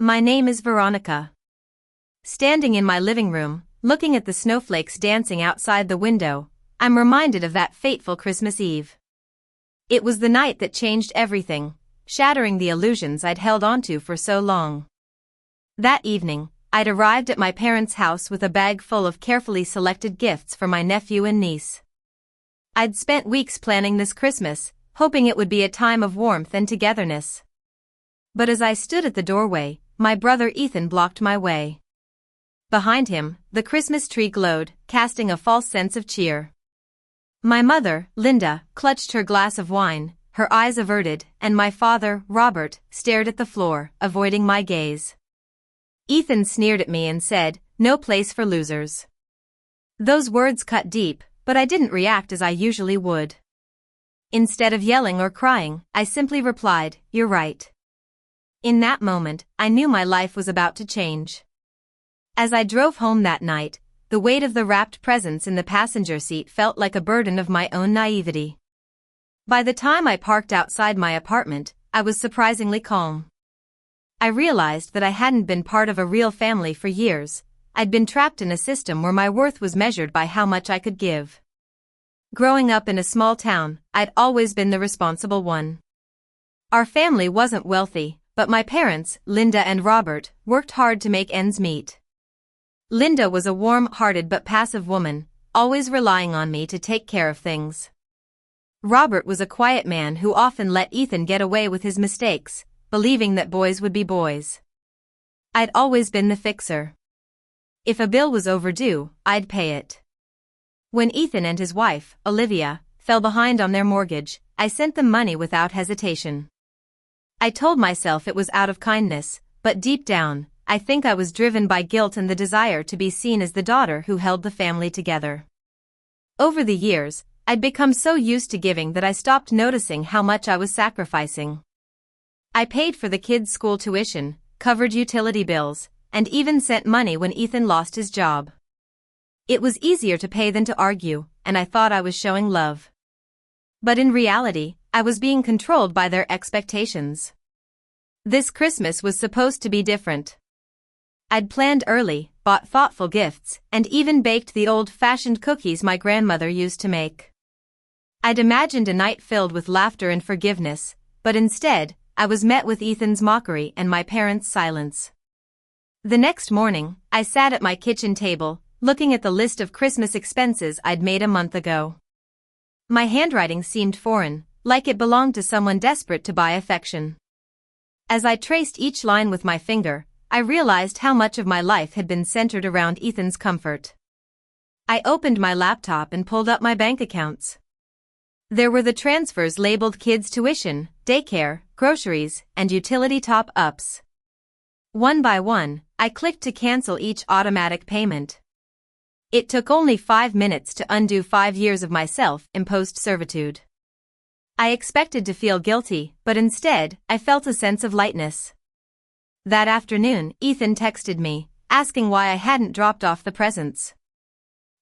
My name is Veronica. Standing in my living room, looking at the snowflakes dancing outside the window, I'm reminded of that fateful Christmas Eve. It was the night that changed everything, shattering the illusions I'd held onto for so long. That evening, I'd arrived at my parents' house with a bag full of carefully selected gifts for my nephew and niece. I'd spent weeks planning this Christmas, hoping it would be a time of warmth and togetherness. But as I stood at the doorway, my brother Ethan blocked my way. Behind him, the Christmas tree glowed, casting a false sense of cheer. My mother, Linda, clutched her glass of wine, her eyes averted, and my father, Robert, stared at the floor, avoiding my gaze. Ethan sneered at me and said, "No place for losers." Those words cut deep, but I didn't react as I usually would. Instead of yelling or crying, I simply replied, "You're right." In that moment, I knew my life was about to change. As I drove home that night, the weight of the wrapped presents in the passenger seat felt like a burden of my own naivety. By the time I parked outside my apartment, I was surprisingly calm. I realized that I hadn't been part of a real family for years. I'd been trapped in a system where my worth was measured by how much I could give. Growing up in a small town, I'd always been the responsible one. Our family wasn't wealthy, but my parents, Linda and Robert, worked hard to make ends meet. Linda was a warm-hearted but passive woman, always relying on me to take care of things. Robert was a quiet man who often let Ethan get away with his mistakes, believing that boys would be boys. I'd always been the fixer. If a bill was overdue, I'd pay it. When Ethan and his wife, Olivia, fell behind on their mortgage, I sent them money without hesitation. I told myself it was out of kindness, but deep down, I think I was driven by guilt and the desire to be seen as the daughter who held the family together. Over the years, I'd become so used to giving that I stopped noticing how much I was sacrificing. I paid for the kids' school tuition, covered utility bills, and even sent money when Ethan lost his job. It was easier to pay than to argue, and I thought I was showing love. But in reality, I was being controlled by their expectations. This Christmas was supposed to be different. I'd planned early, bought thoughtful gifts, and even baked the old-fashioned cookies my grandmother used to make. I'd imagined a night filled with laughter and forgiveness, but instead, I was met with Ethan's mockery and my parents' silence. The next morning, I sat at my kitchen table, looking at the list of Christmas expenses I'd made a month ago. My handwriting seemed foreign, like it belonged to someone desperate to buy affection. As I traced each line with my finger, I realized how much of my life had been centered around Ethan's comfort. I opened my laptop and pulled up my bank accounts. There were the transfers labeled kids' tuition, daycare, groceries, and utility top-ups. One by one, I clicked to cancel each automatic payment. It took only 5 minutes to undo 5 years of my self-imposed servitude. I expected to feel guilty, but instead, I felt a sense of lightness. That afternoon, Ethan texted me, asking why I hadn't dropped off the presents.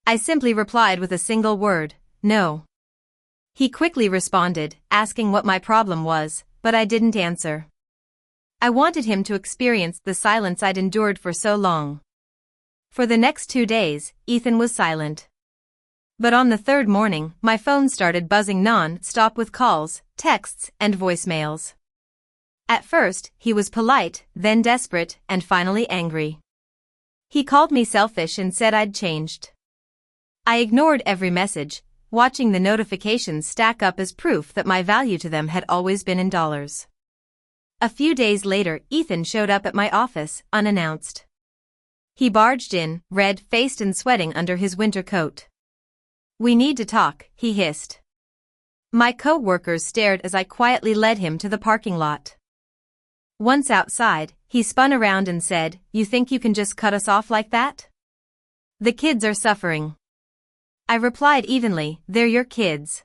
I simply replied with a single word, "No." He quickly responded, asking what my problem was, but I didn't answer. I wanted him to experience the silence I'd endured for so long. For the next 2 days, Ethan was silent. But on the third morning, my phone started buzzing non-stop with calls, texts, and voicemails. At first, he was polite, then desperate, and finally angry. He called me selfish and said I'd changed. I ignored every message, watching the notifications stack up as proof that my value to them had always been in dollars. A few days later, Ethan showed up at my office, unannounced. He barged in, red-faced and sweating under his winter coat. "We need to talk," he hissed. My co-workers stared as I quietly led him to the parking lot. Once outside, he spun around and said, "You think you can just cut us off like that? The kids are suffering." I replied evenly, "They're your kids."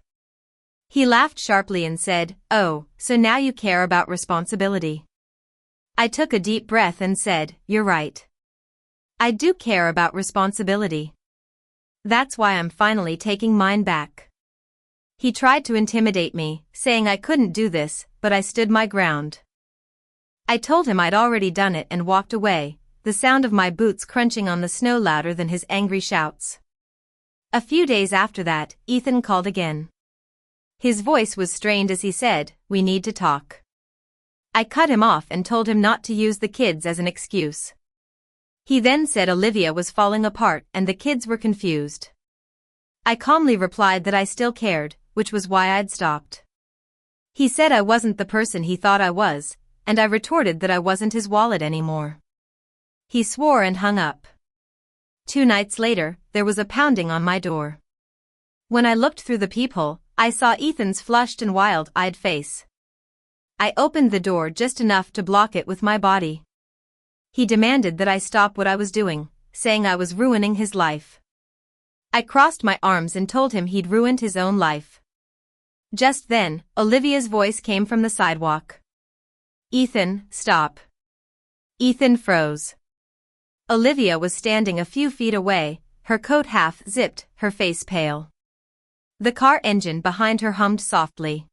He laughed sharply and said, "Oh, so now you care about responsibility." I took a deep breath and said, "You're right. I do care about responsibility. That's why I'm finally taking mine back." He tried to intimidate me, saying I couldn't do this, but I stood my ground. I told him I'd already done it and walked away, the sound of my boots crunching on the snow louder than his angry shouts. A few days after that, Ethan called again. His voice was strained as he said, "We need to talk." I cut him off and told him not to use the kids as an excuse. He then said Olivia was falling apart and the kids were confused. I calmly replied that I still cared, which was why I'd stopped. He said I wasn't the person he thought I was, and I retorted that I wasn't his wallet anymore. He swore and hung up. 2 nights later, there was a pounding on my door. When I looked through the peephole, I saw Ethan's flushed and wild-eyed face. I opened the door just enough to block it with my body. He demanded that I stop what I was doing, saying I was ruining his life. I crossed my arms and told him he'd ruined his own life. Just then, Olivia's voice came from the sidewalk. "Ethan, stop." Ethan froze. Olivia was standing a few feet away, her coat half zipped, her face pale. The car engine behind her hummed softly.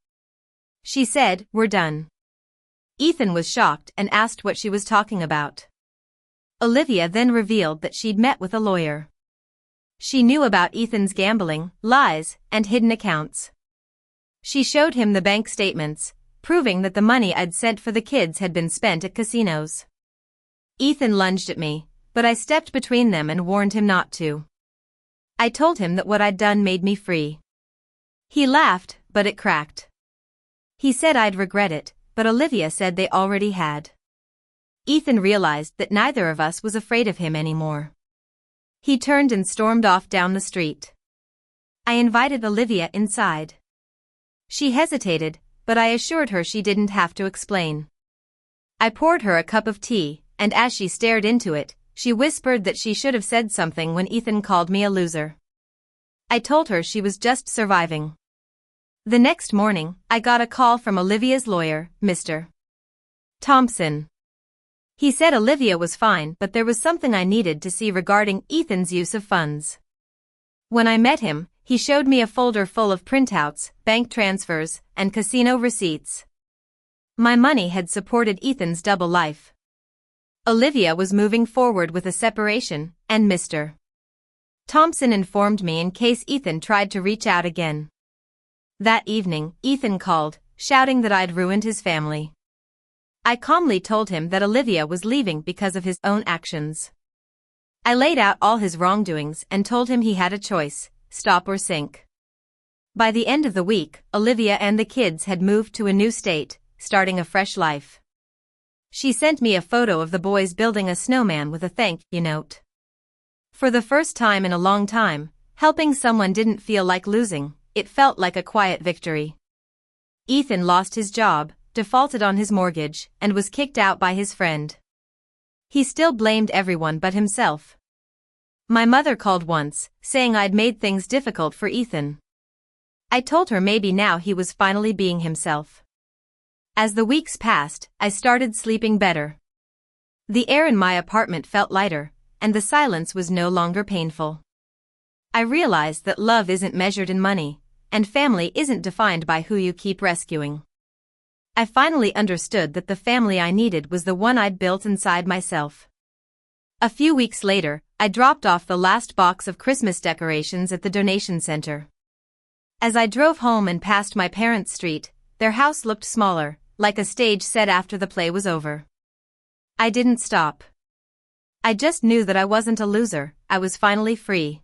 She said, "We're done." Ethan was shocked and asked what she was talking about. Olivia then revealed that she'd met with a lawyer. She knew about Ethan's gambling, lies, and hidden accounts. She showed him the bank statements, proving that the money I'd sent for the kids had been spent at casinos. Ethan lunged at me, but I stepped between them and warned him not to. I told him that what I'd done made me free. He laughed, but it cracked. He said I'd regret it, but Olivia said they already had. Ethan realized that neither of us was afraid of him anymore. He turned and stormed off down the street. I invited Olivia inside. She hesitated, but I assured her she didn't have to explain. I poured her a cup of tea, and as she stared into it, she whispered that she should have said something when Ethan called me a loser. I told her she was just surviving. The next morning, I got a call from Olivia's lawyer, Mr. Thompson. He said Olivia was fine, but there was something I needed to see regarding Ethan's use of funds. When I met him, he showed me a folder full of printouts, bank transfers, and casino receipts. My money had supported Ethan's double life. Olivia was moving forward with a separation, and Mr. Thompson informed me in case Ethan tried to reach out again. That evening, Ethan called, shouting that I'd ruined his family. I calmly told him that Olivia was leaving because of his own actions. I laid out all his wrongdoings and told him he had a choice, stop or sink. By the end of the week, Olivia and the kids had moved to a new state, starting a fresh life. She sent me a photo of the boys building a snowman with a thank you note. For the first time in a long time, helping someone didn't feel like losing, it felt like a quiet victory. Ethan lost his job, defaulted on his mortgage, and was kicked out by his friend. He still blamed everyone but himself. My mother called once, saying I'd made things difficult for Ethan. I told her maybe now he was finally being himself. As the weeks passed, I started sleeping better. The air in my apartment felt lighter, and the silence was no longer painful. I realized that love isn't measured in money, and family isn't defined by who you keep rescuing. I finally understood that the family I needed was the one I'd built inside myself. A few weeks later, I dropped off the last box of Christmas decorations at the donation center. As I drove home and passed my parents' street, their house looked smaller, like a stage set after the play was over. I didn't stop. I just knew that I wasn't a loser, I was finally free.